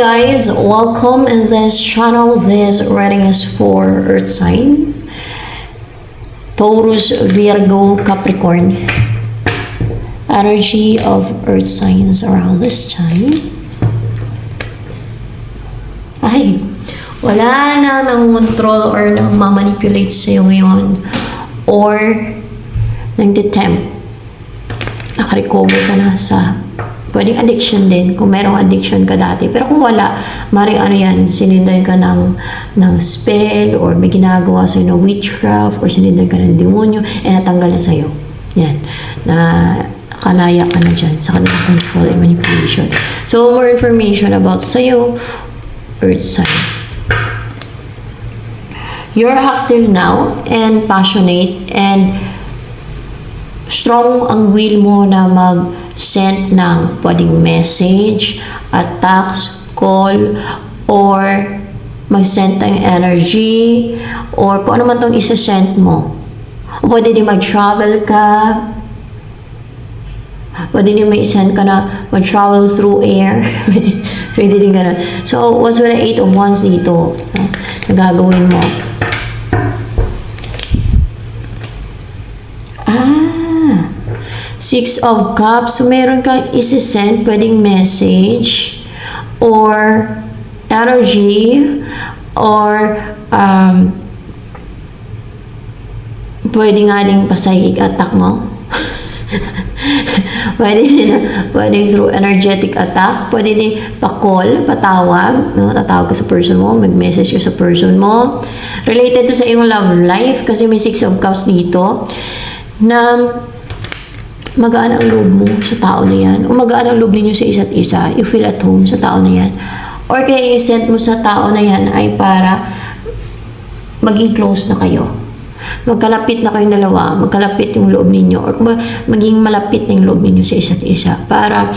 guys, welcome in this channel. This reading is for Earth sign, Taurus, Virgo, Capricorn. Energy of Earth signs around this time. Ay, wala na nang control or nang mamanipulate sa'yo ngayon or nang detempt. Nakarecover ka na sa pwedeng addiction din, kung merong addiction ka dati. Pero kung wala, maring ano yan, sinindan ka ng spell or may ginagawa sa'yo ng witchcraft or sinindan ka ng demonyo, natanggal na sa'yo. Yan. Na kalaya ka na dyan sa kanilang control and manipulation. So, more information about sa'yo, Earth sign. You're active now and passionate and strong ang will mo na mag-send ng pwedeng message, attacks, call, or mag-send ng energy, or kung ano man itong isa-send mo. O pwede din mag-travel ka, pwede din may send ka na mag-travel through air, pwede din ka na. So, what's with the 8 of Wands dito? Nagagawin mo. Six of Cups. So, meron kang isi-send, pwedeng message, or energy, or pwede nga din pa-psychic attack mo. Pwede through energetic attack. Pwede din pa-call, patawag. No? Tatawag ka sa person mo, mag-message ka sa person mo. Related to sa iyong love life, kasi may Six of Cups dito, na magaan ang loob mo sa tao na yan. O magaan ang loob ninyo sa isa't isa. You feel at home sa tao na yan. Or kaya i-send mo sa tao na yan ay para maging close na kayo. Magkalapit na kayong dalawa. Magkalapit yung loob ninyo. Or maging malapit na yung loob ninyo sa isa't isa. Para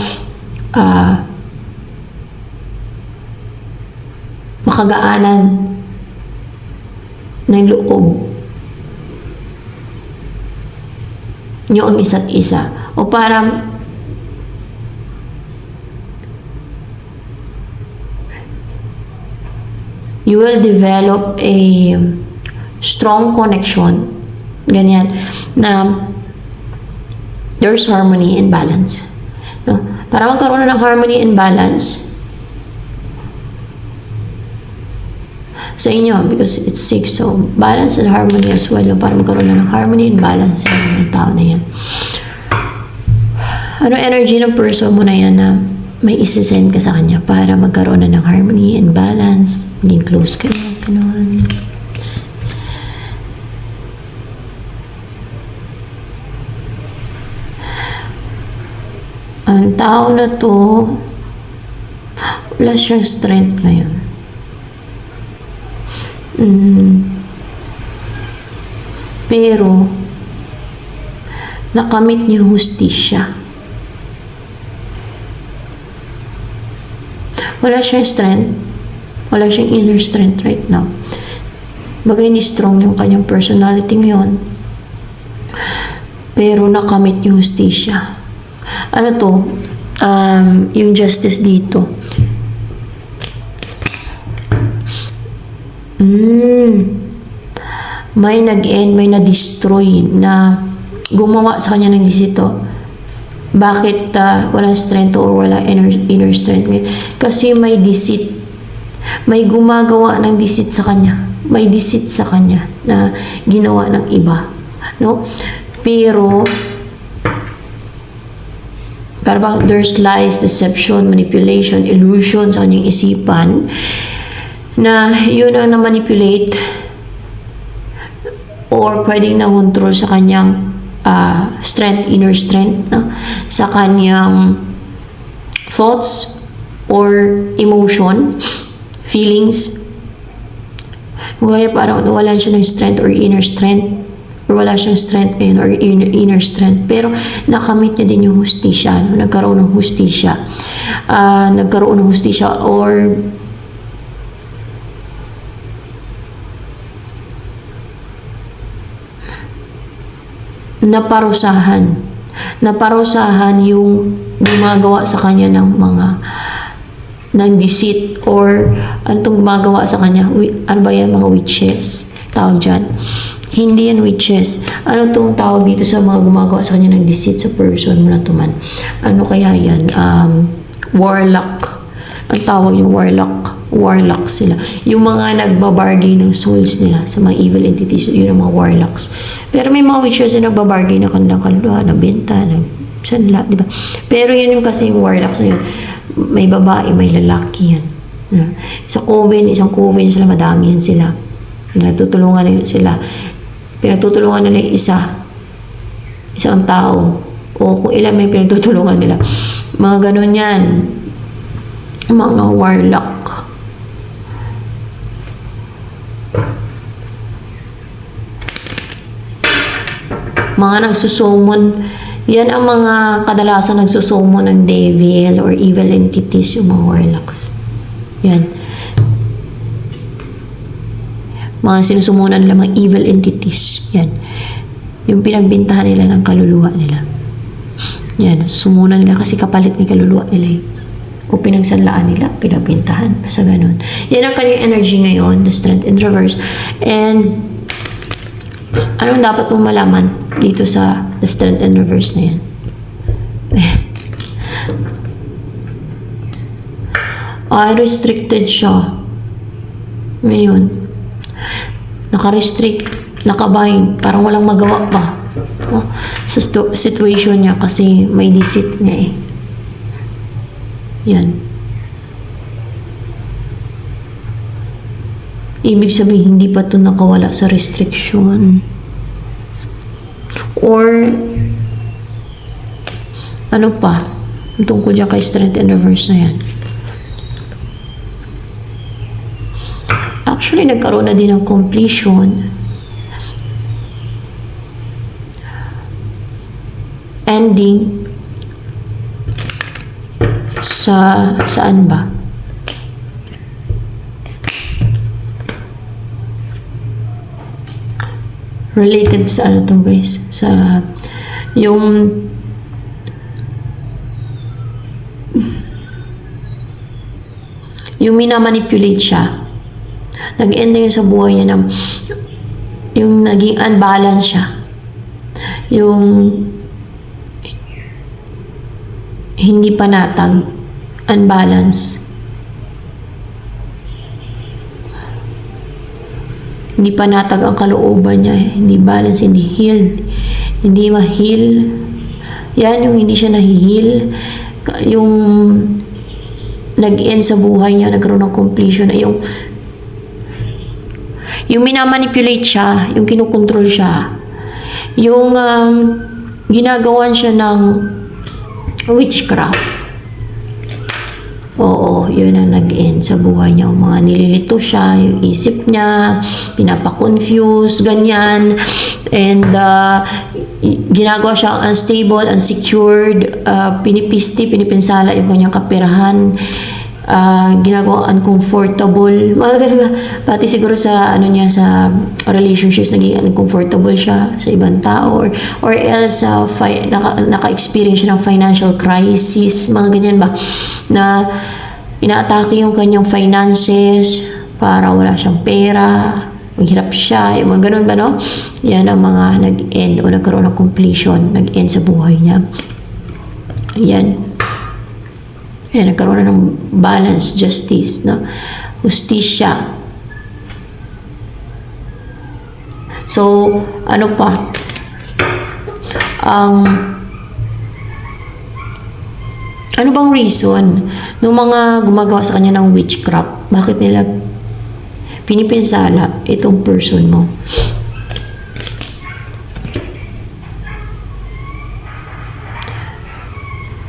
makagaanan ng loob nyo ang isa't isa. O para you will develop a strong connection. Ganyan. Na there's harmony and balance. No? Para magkaroon na ng harmony and balance sa inyo, because it's 6, so balance and harmony as well, para magkaroon na ng harmony and balance sa mga tao na yan. Ano energy ng person mo na yan na may isi-send ka sa kanya para magkaroon na ng harmony and balance, maging close kayo, gano'n. Ang tao na to, wala siyang strength ngayon. Pero nakamit niya hustisya. Wala siyang strength, wala siyang inner strength right now. Bagay ni strong yung kanyang personality ngayon, pero nakamit yung hustisya. Ano to? Yung justice dito. May nag-end, may na-destroy na gumawa sa kanya ng disito. Bakit walang strength or wala inner strength? Kasi may deceit. May gumagawa ng deceit sa kanya. May deceit sa kanya na ginawa ng iba. No? Pero parang there's lies, deception, manipulation, illusion sa kanyang isipan na yun ang na-manipulate or pwedeng na-control sa kanyang strength, inner strength, no? Sa kanyang thoughts or emotion, feelings. Kaya parang nawalan siya ng strength or inner strength, or wala siyang strength ngayon or inner strength, pero nakamit niya din yung hustisya, no? Nagkaroon ng hustisya. Or naparusahan yung gumagawa sa kanya ng mga ng deceit or ano tong gumagawa sa kanya. Ano ba yan? Mga witches. Tawag dyan. Hindi yan witches. Ano tong tawag dito sa mga gumagawa sa kanya ng deceit sa person mo na tuman? Ano kaya yan? Warlock. Ang tawag yung warlock. Warlock sila. Yung mga nagbabargain ng souls nila sa mga evil entities, yun ang mga warlocks. Pero may mga witches na nagbabargain ng kanilang kaluluwa, nagbenta, sanla, di ba? Pero yun yung kasi yung warlocks na yun. May babae, may lalaki yan. Sa coven, isang coven sila, madami yan sila. Pinagtutulungan nila sila. Pinagtutulungan nila yung isang tao. O kung ilan may pinagtutulungan nila. Mga ganun yan. Mga warlock. Mga nagsusumon. Yan ang mga kadalasan nagsusumon ng devil or evil entities, yung mga warlocks. Yan. Mga sinusumunan nila, mga evil entities. Yan. Yung pinagbintahan nila ng kaluluwa nila. Yan. Sumunan nila kasi kapalit ng kaluluwa nila. O pinagsanlaan nila, pinagbintahan. Basta ganun. Yan ang kanyang energy ngayon, the strength in reverse. And anong dapat mong malaman dito sa the strength and reverse na yan? Ay, restricted siya. Ngayon, naka-restrict, nakabind, parang walang magawa pa. Sa situation niya kasi may deceit niya eh. Yan. Ibig sabihin, hindi pa ito nakawala sa restriction. Or, ano pa? Tungkol dyan kay strength and reverse na yan. Actually, nagkaroon na din ng completion. Ending. Saan ba? Related sa ano to guys? Sa yung minamanipulate siya. Nag-end na yun sa buhay niya ng yung naging unbalance siya. Yung hindi panatag, unbalance. Hindi panatag ang kalooban niya, hindi balance, hindi healed, hindi ma-heal. Yan yung hindi siya na-heal, yung nag-end sa buhay niya, nagkaroon ng completion, yung minamanipulate siya, yung kinukontrol siya, yung ginagawan siya ng witchcraft. Oo, yun ang nag-end sa buhay niya. Yung mga nililito siya, yung isip niya, pinapa-confuse, ganyan. And ginagawa siya unstable, unsecured, pinipinsala yung kanyang kapirahan. Ginagawa uncomfortable. Mga ganun. Pati siguro sa niya sa relationships, naging uncomfortable siya sa ibang tao or else naka-experience siya ng financial crisis, mga ganyan ba, na inaatake yung kanyang finances para wala siyang pera, maghirap siya, yung mga ganun ba, no? Yan ang mga nag-end o nagkaroon ng completion, nag-end sa buhay niya. Yan. Yan, nagkaroon na ng balance, justice, no? Justisya. So, ano pa? Ano bang reason ng mga gumagawa sa kanya ng witchcraft? Bakit nila pinipinsala itong person mo?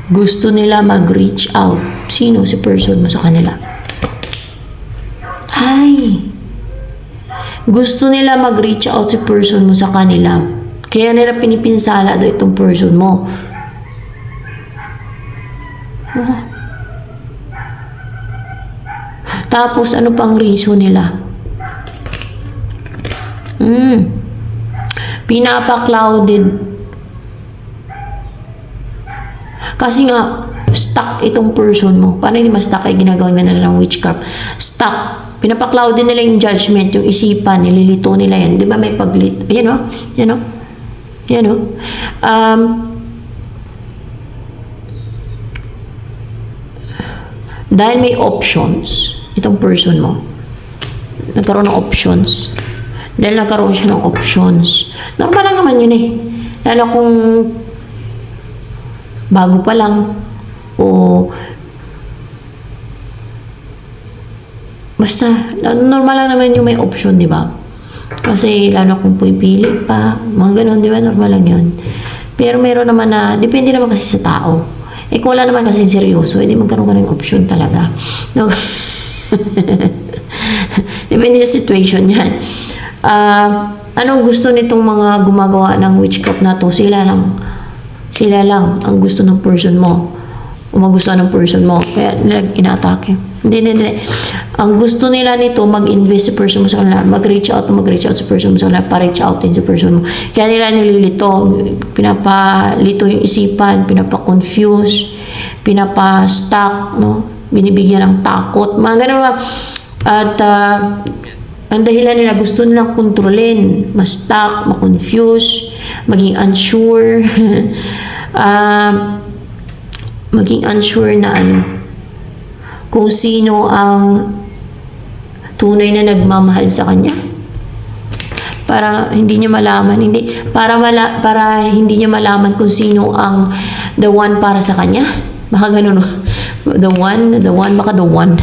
Gusto nila mag-reach out. Sino si person mo sa kanila? Ay! Gusto nila mag-reach out si person mo sa kanila. Kaya nila pinipinsala daw itong person mo. Tapos, ano pang reason nila? Pinapa-clouded. Kasi nga, stuck itong person mo. Paano hindi ma-stuck ay ginagawa nila ng witchcraft? Stuck. Pinapa-cloud din nila yung judgment, yung isipan, nililito nila yan. Di ba may paglit? Ayan o. Yan o. Yan o. Dahil may options, itong person mo, nagkaroon ng options. Dahil nagkaroon siya ng options. Normal lang naman yun eh. Lalo kung bago pa lang o basta, normal lang naman yung may option, di ba? Kasi lalo kung pipili pa, mga ganun, di ba? Normal lang yun. Pero meron naman na, depende naman kasi sa tao. Eh kung wala naman kasi seryoso, edi magkaroon ka ng option talaga. No? Depende sa situation yan. Anong gusto nitong mga gumagawa ng witchcraft na to? Sila lang. Sila lang ang gusto ng person mo. O magustuhan ng person mo. Kaya nila inaatake. Hindi. Ang gusto nila nito, mag-invest sa person mo sa kanila. Mag-reach out sa person mo sa kanila. Pa-reach out din sa person mo. Kaya nila nililito. Pinapalito yung isipan. Pinapa-confuse. Pinapa-stuck. No? Binibigyan ng takot. Mga ganun ba? At ang dahilan nila, gusto nilang kontrolin. Ma-stuck, ma-confuse, maging unsure. Maging unsure na kung sino ang tunay na nagmamahal sa kanya. Para hindi niya malaman, para hindi niya malaman kung sino ang the one para sa kanya. Baka ganun, no? The one, baka the one.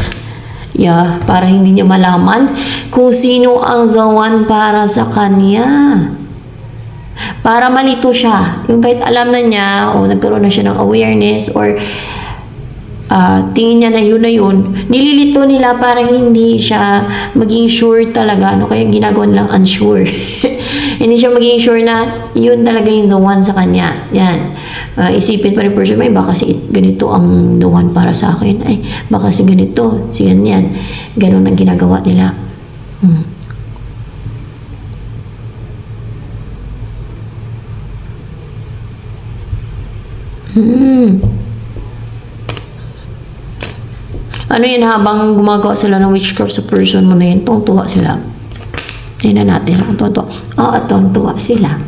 Yeah, para hindi niya malaman kung sino ang the one para sa kanya. Para malito siya. Yung kahit alam na niya o nagkaroon na siya ng awareness or tingin niya na yun, nililito nila para hindi siya maging sure talaga. Kaya ginagawa nilang unsure. Hindi siya maging sure na yun talaga yung the one sa kanya. Yan. Isipin pa rin person, may baka si ganito ang the one para sa akin. Ay, baka si ganito, si ganyan. Ganun ang ginagawa nila. Ano yan, habang gumagawa sila ng witchcraft sa person mo na yun, tuwa sila. Tingnan natin kung tuwa. Tuwa sila.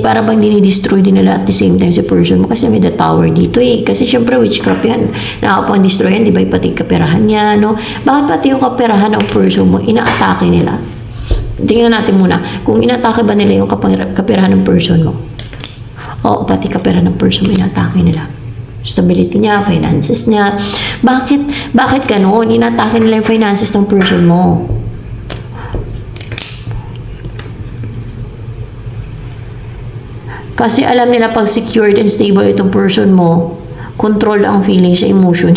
Para bang dinidestroy din nila at the same time si person mo kasi may the tower dito eh. Kasi syempre witchcraft yan. Nakapang-destroy yan, di ba? Pati kaperahan niya, no? Bakit pati yung kaperahan ng person mo, inaatake nila? Tingnan natin muna, kung inaatake ba nila yung kaperahan ng person mo? Oo, pati kaperahan ng person mo, inaatake nila. Stability niya, finances niya. Bakit gano'n? Inatake nila yung finances ng person mo. Kasi alam nila pag secured and stable itong person mo, control ang feeling sa emotion.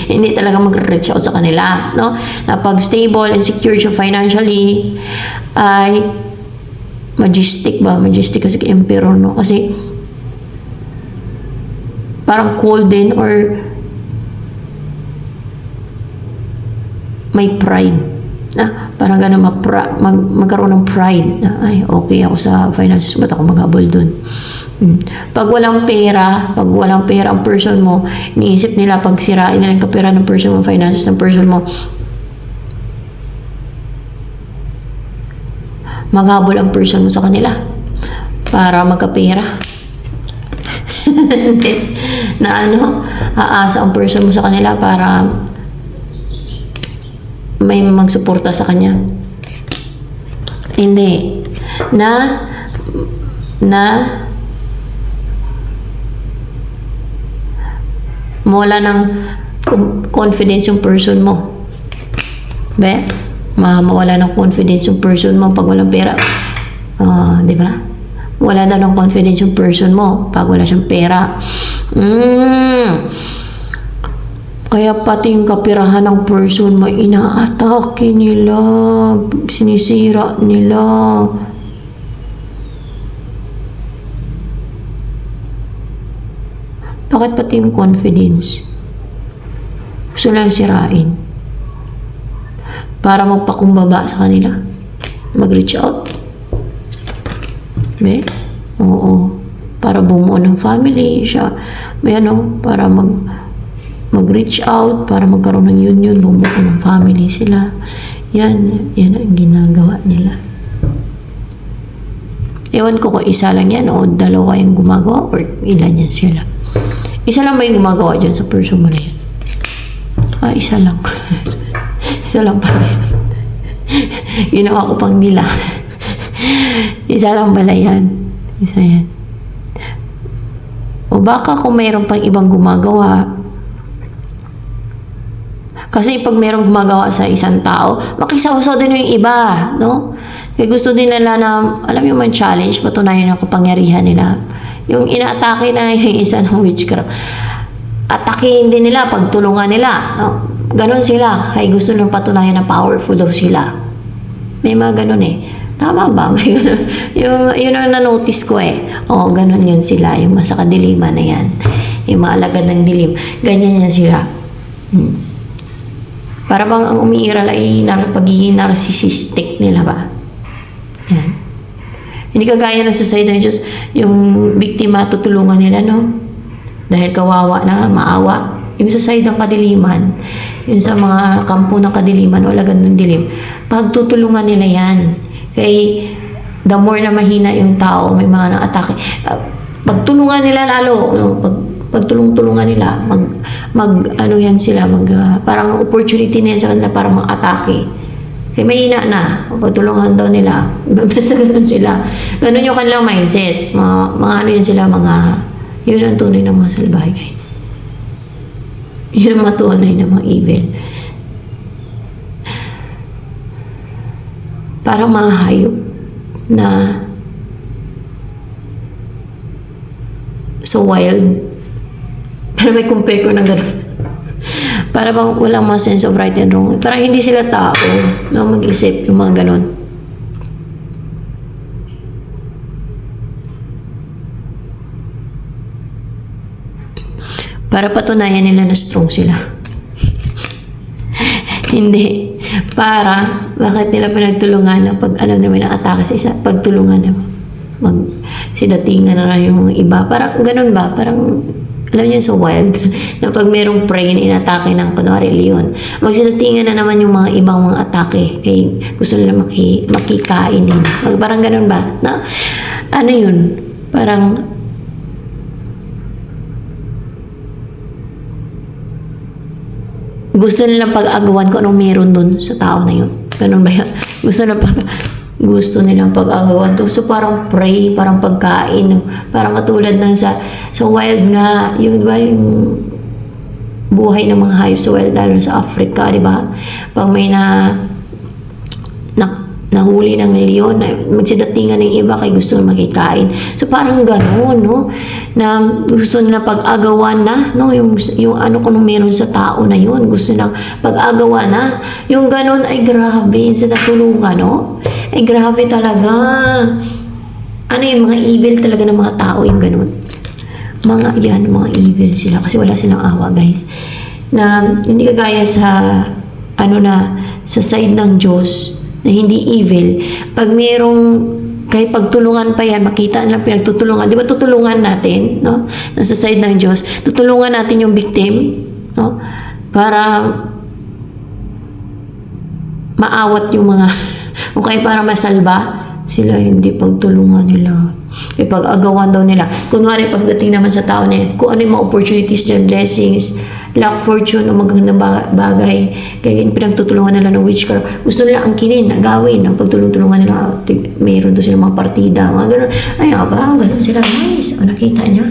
hindi talaga mag-reach out sa kanila. No? Na pag stable and secure siya financially, ay majestic ba? Majestic kasi emperor, no? Kasi parang cold din or may pride. Parang gano'n magkaroon ng pride na ay okay ako sa finances, ba't ako maghabol dun? Pag walang pera ang person mo, iniisip nila pag sirain nila yung kapera ng person mo, finances ng person mo, maghabol ang person mo sa kanila para magkapera. Na aasa ang person mo sa kanila para may magsuporta sa kanya. Hindi. Na mawala ng confidence yung person mo. Mawala ng confidence yung person mo pag walang pera. Di ba? Wala daw ng confidence yung person mo pag wala siyang pera. Kaya pati yung kapirahan ng person mo, inaatake nila, sinisira nila. Bakit pati yung confidence? Gusto lang sirain. Para magpakumbaba sa kanila. Mag-reach out. Oo. para bumuo ng family siya. May para mag-reach out, para magkaroon ng union, bumuo ng family sila. Yan ang ginagawa nila. Ewan ko kung isa lang yan o dalawa yung gumagawa or ilan yan sila. Isa lang ba yung gumagawa dyan sa person mo na yan? Isa lang. Isa lang pala yan. Ginawa ko pang nila. Isa lang pala yan. Isa yan. O baka kung mayroon pang ibang gumagawa. Kasi pag mayroong gumagawa sa isang tao, makisaw-saw din yung iba, no? Kaya gusto din nila na, alam yung man challenge, patunayan ang kapangyarihan nila. Yung inaatake na yung isa ng witchcraft, atakein din nila, pagtulungan nila, no? Ganon sila. Kaya gusto nang patunayan na powerful daw sila. May mga ganon eh. Tama ba? May ganon. Yun ang na-notice ko eh. Oo, ganon yun sila. Yung sa kadiliman na yan. Yung mga alagad ng dilim. Ganyan yan sila. Para bang ang umiiral ay pagiging narcissistic nila ba? Yan. Hindi kagaya na sa side ng Diyos, yung biktima tutulungan nila, no? Dahil kawawa na, maawa. Yung sa side ng kadiliman, yung sa mga kampo ng kadiliman, o alagad ng dilim, pagtutulungan nila yan. Kaya the more na mahina yung tao, may mga na-atake. Pagtulungan nila lalo, no? Pagtulong-tulungan nila, ano yan sila, parang opportunity na yan sa kanila para mag-atake. Kaya mahina na, pagtulungan daw nila. Basta ganun sila. Ganun yung kanilang mindset. Mga ano yan sila, yun ang tunay ng mga salbahe, guys. Yun ang matunay ng mga evil. Parang mga hayop na so wild. Pero may compare ko na gano'n. Para bang walang mga sense of right and wrong. Parang hindi sila tao na mag-isip yung mga gano'n. Para patunayan nila na strong sila. Hindi. Para, bakit nila pinagtulungan na pag alam naman ang atake sa isa, pagtulungan na sidatingan na lang yung iba. Parang ganun ba? Parang alam niyo sa wild, na pag merong prey na inatake ng kunwari leon, magsidatingan na naman yung mga ibang mga atake. Kaya gusto nila makikain din. Parang ganun ba? Na, ano yun? Parang gusto nilang pag-agawan kung anong meron dun sa tao na yun. Ganun ba yun? Gusto nilang pag-agawan to. So parang prey, parang pagkain, parang katulad ng sa wild nga, yung buhay ng mga hayop sa wild, lalo sa Africa, di ba? Pag may nahuli ng leon, magsidatingan ng iba kay gusto na makikain. So parang gano'n, no? Na gusto nila pag-agawan na, no? Yung ano kung meron sa tao na yun, gusto nilang pag-agawan na. Yung gano'n ay grabe, sa natulungan, no? Ay grabe talaga. Ano yun, mga evil talaga ng mga tao yung gano'n. Mga evil sila kasi wala silang awa, guys. Na hindi kagaya sa sa side ng Diyos na hindi evil. Pag mayroong kahit pagtulungan pa yan, makita nilang pinagtutulungan. Di ba tutulungan natin, no? Sa side ng Diyos, tutulungan natin yung victim, no? Para maawat yung mga o kaya para masalba sila, hindi pagtulungan nila. Pag-agawan daw nila. Kunwari, pagdating naman sa tao na yan, kung ano yung mga opportunities dyan, blessings, luck, fortune, o magandang bagay, kaya pinagtutulungan nila ng witchcraft. Gusto nila angkinin, agawin, ang pagtulong-tulungan nila, mayroon doon sila mga partida, mga gano'n. Ay, ganun sila, guys. O, nakita niya?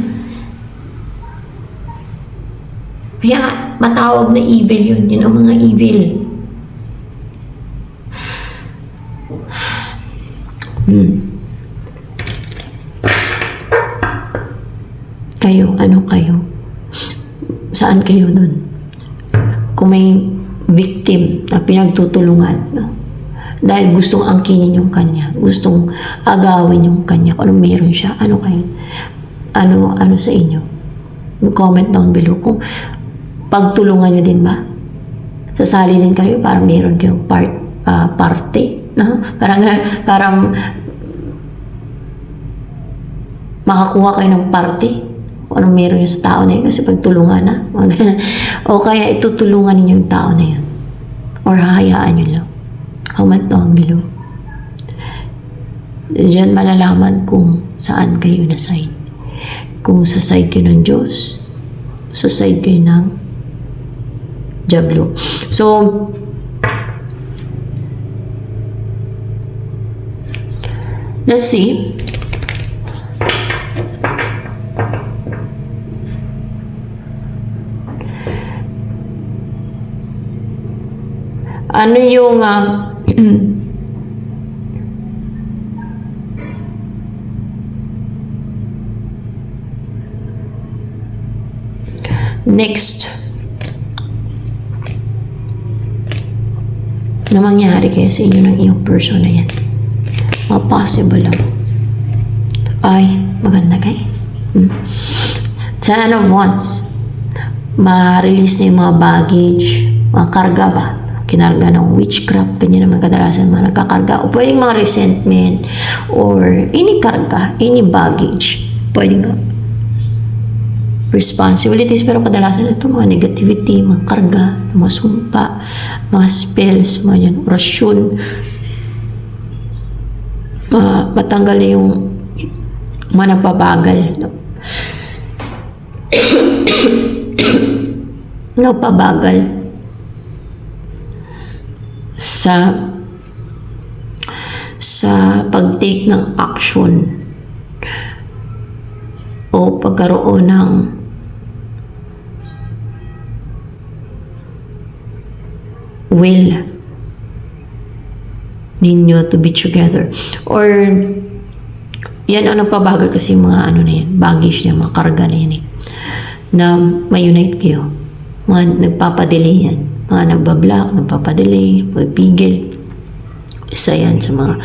Kaya nga, matawag na evil yun. Yun ang mga evil. Kayo, ano kayo? Saan kayo dun? Kung may victim na pinagtutulungan, no? Dahil gustong angkinin yung kanya, gustong agawin yung kanya, kung ano meron siya, ano kayo? Ano sa inyo? Comment down below kung pagtulungan nyo din ba? Sasali din kayo para meron kayong parte, no? Parang makakuha kayo ng parte kung anong meron yung sa tao na yun kasi pagtulungan na o kaya itutulungan ninyo yung tao na yun or hahayaan nyo lang. Comment down below. Diyan malalaman kung saan kayo na side. Kung sa side kayo ng Diyos, sa side kayo ng Diablo. So, let's see. Ano yung next na mangyari kaya sa inyo ng iyong person na yan? Possible lang. Ay, maganda guys. Ten of Wands. Ma-release na yung mga baggage, mga karga ba? Kinarga ng witchcraft, ganyan naman kadalasan mga nagkakarga. O pwedeng mga resentment or any karga, any baggage. Pwedeng responsibilities, pero kadalasan ito mga negativity, mga karga, mga sumpa, mga spells, mga yan, orasyon. Matanggal yung mga nagpabagal. Nagpabagal sa pag-take ng action o pagkaroon ng will ninyo to be together. Or yan ang nagpabagal kasi yung mga ano na yan, baggage niya, mga karga na yan na ma-unite kayo. Mga nagpapadelay yan. Mga nagbablock, nagpapadelay, pagpigil. Isa yan sa mga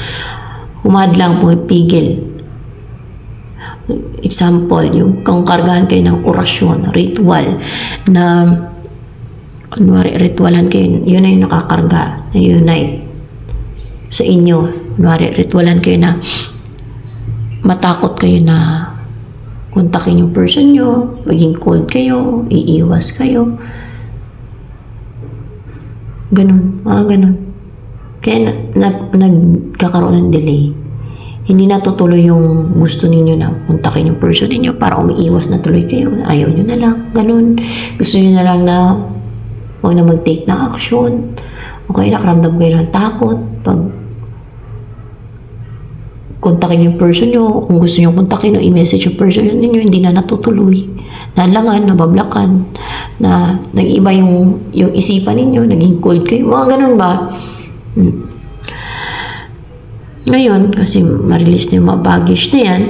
humadlang pumipigil. Example, yung kung kargahan kayo ng orasyon, ritual, na kunwari, ritualan kayo, yun na yung nakakarga, na unite sa inyo. Kunwari, ritualan kayo na matakot kayo na kontakin yung person nyo, maging cold kayo, iiwas kayo. Ganun, mga ganun. Kaya nagkakaroon ng delay. Hindi natutuloy yung gusto ninyo na kontakin yung person ninyo para umiiwas na tuloy kayo. Ayaw nyo na lang, ganun. Gusto nyo na lang na huwag na mag-take na action. Okay, nakaramdam kayo ng takot. Pag kontakin yung person nyo, kung gusto nyo kontakin o i-message yung person ninyo, hindi na natutuloy. Nalangan, nabablakan, na nag-iba yung isipan ninyo, naging cold kayo. Mga ganun ba? Ngayon, kasi ma-release na yung mga baggage na yan,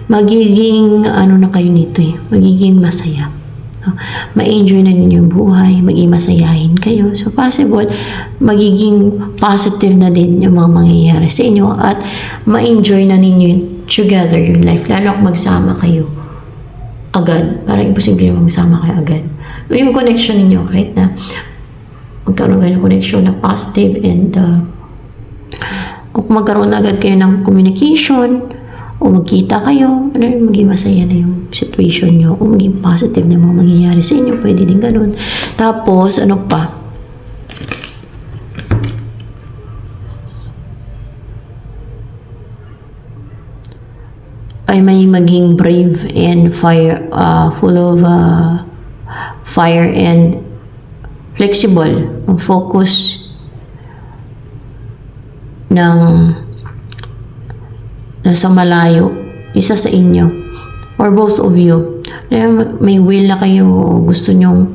magiging, ano na kayo nito magiging masaya. Ma-enjoy na ninyo yung buhay, magiging masayahin kayo. So, possible, magiging positive na din yung mga mangyayari sa inyo at ma-enjoy na ninyo together yung life. Lalo kung magsama kayo agad. Parang imposible yung magsama kayo agad. Yung connection ninyo, kahit na magkaroon kayo ng connection na positive and o kung magkaroon agad kayo ng communication o magkita kayo, maging masaya na yung situation nyo o maging positive na mga mangyayari sa inyo, pwede din ganun. Tapos, ano pa? Ay may maging brave and fire, full of fire and flexible. Ang focus ng nasa malayo, isa sa inyo or both of you. May will na kayo, gusto nyong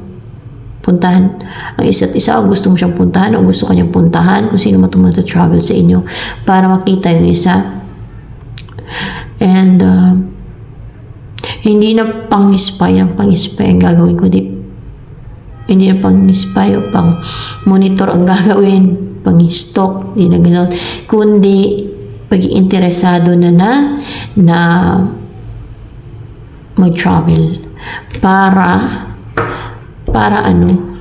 puntahan ang isa't isa, o gusto mo siyang puntahan o gusto kanyang puntahan, kung sino matumunta travel sa inyo para makita yung isa. And hindi na pang-spy ang gagawin ko. Hindi na pang-spy o pang-monitor ang gagawin, pang-stalk, hindi na gano'n, kundi pag-interesado na mag-travel para ano,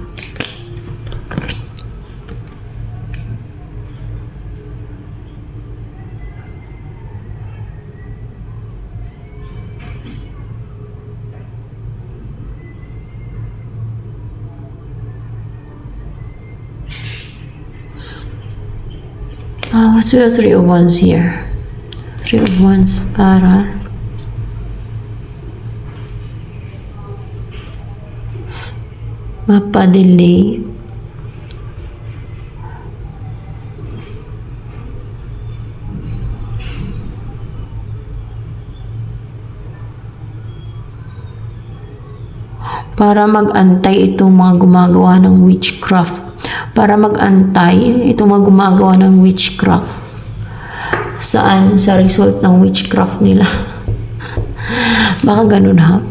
What's the Three of Wands here? Three of Wands para mapadelay para mag-antay itong mga gumagawa ng witchcraft. Para mag-antay itong mga gumagawa ng witchcraft. Saan? Sa result ng witchcraft nila. Baka ganun ha?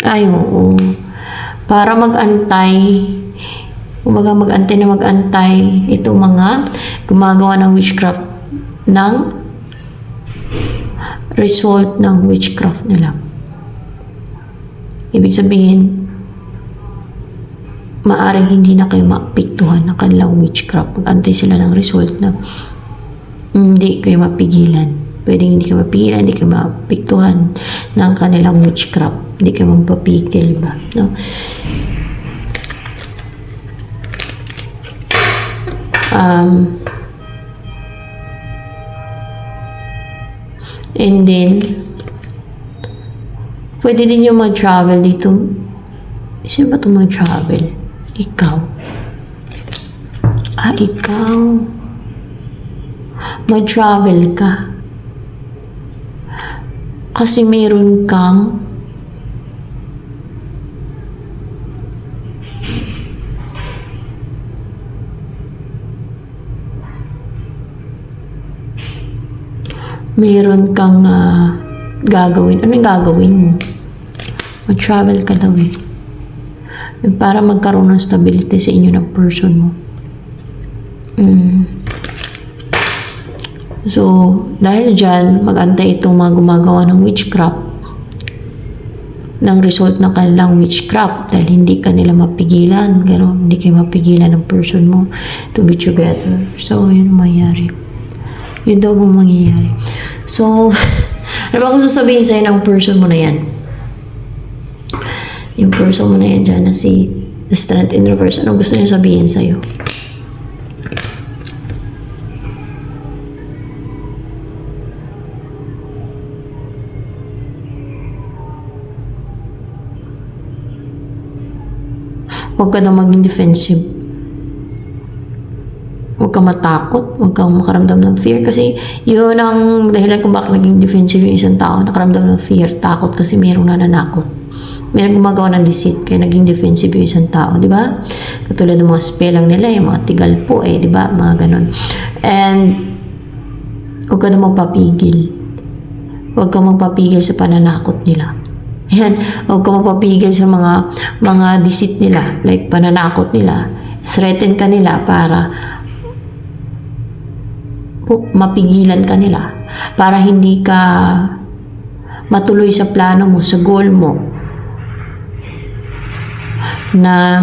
Ay, oo. Para mag-antay, kumbaga mag-antay na mag-antay itong mga gumagawa ng witchcraft ng result ng witchcraft nila. Ibig sabihin, maaring hindi na kayo maapektuhan ng kanilang witchcraft. Mag-antay sila ng result na hindi kayo mapigilan. Pwedeng hindi kayo mapigilan, hindi kayo maapektuhan ng kanilang witchcraft. Hindi kayo magpapigil ba? No? And then, pwede din yung mag-travel dito. Sino ba itong mag-travel? Ikaw. Ikaw. Mag-travel ka. Kasi meron kang gagawin. Ano yung gagawin mo? Mag-travel ka daw eh. Para magkaroon ng stability sa inyo ng person mo. So, dahil dyan, mag-antay itong mga gumagawa ng witchcraft ng result ng kanilang witchcraft dahil hindi ka nila mapigilan. Gano'n, hindi kayo mapigilan ng person mo to be together. So, yun ang mangyayari. Yun daw ang mangyayari. So, ano ba gusto sabihin sa'yo ng person mo na yan? Yung person mo na yan dyan na si The Strength in Reverse. Ano gusto niya sabihin sa'yo? Huwag ka na maging defensive. Huwag ka matakot. Huwag kang makaramdam ng fear. Kasi yun ang dahilan kung bakit naging defensive yung isang tao. Nakaramdam ng fear, takot kasi mayroong nananakot. Mayroong gumagawa ng deceit kaya naging defensive yung isang tao. Di ba? Katulad ng mga spellang nila, yung mga tigal po di ba? Mga ganun. And huwag ka na magpapigil. Huwag ka magpapigil sa pananakot nila. Yan, huwag ka mapapigil sa mga deceit nila, like pananakot nila. Threaten ka nila para mapigilan ka nila. Para hindi ka matuloy sa plano mo, sa goal mo. Na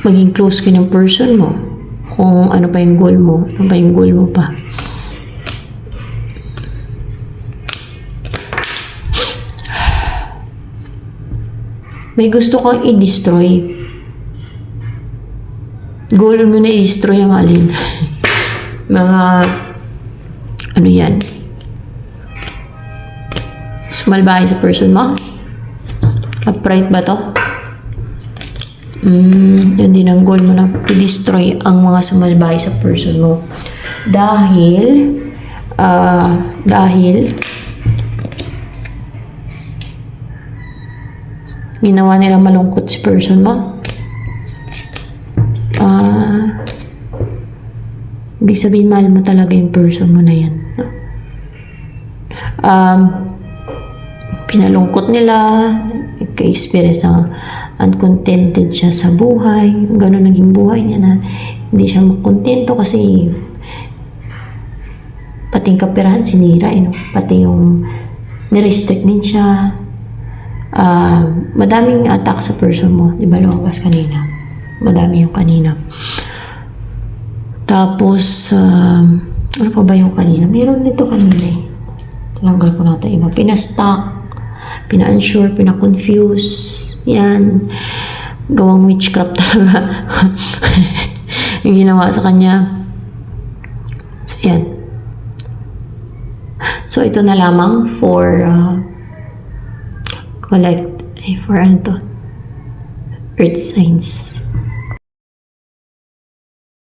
maging close ka ng person mo. Kung ano pa yung goal mo, ano pa yung goal mo pa. May gusto kang i-destroy. Goal mo na i-destroy ang alin. Mga, ano yan? Sumalbahay sa person mo? Upright ba to? Yan din ang goal mo na i-destroy ang mga sumalbahay sa person mo. Dahil ginawa nila malungkot si person mo. Ibig sabihin, mahal mo talaga yung person mo na yan. Pinalungkot nila, nagka-experience na uncontented siya sa buhay. Ganun naging buhay niya na hindi siya makontento kasi pati yung kaperahan sinira, pati yung nirestrict din siya. Madaming attack sa person mo, di ba lumabas kanina? Madami yung kanina. Tapos, ano pa ba yung kanina? Meron dito kanina eh. Talanggal ko natin iba. Pina-stuck, pina-unsure, pina-confuse. Yan. Gawang witchcraft talaga. Yung ginawa sa kanya. So, yan. So, ito na lamang for for ano to? Earth signs.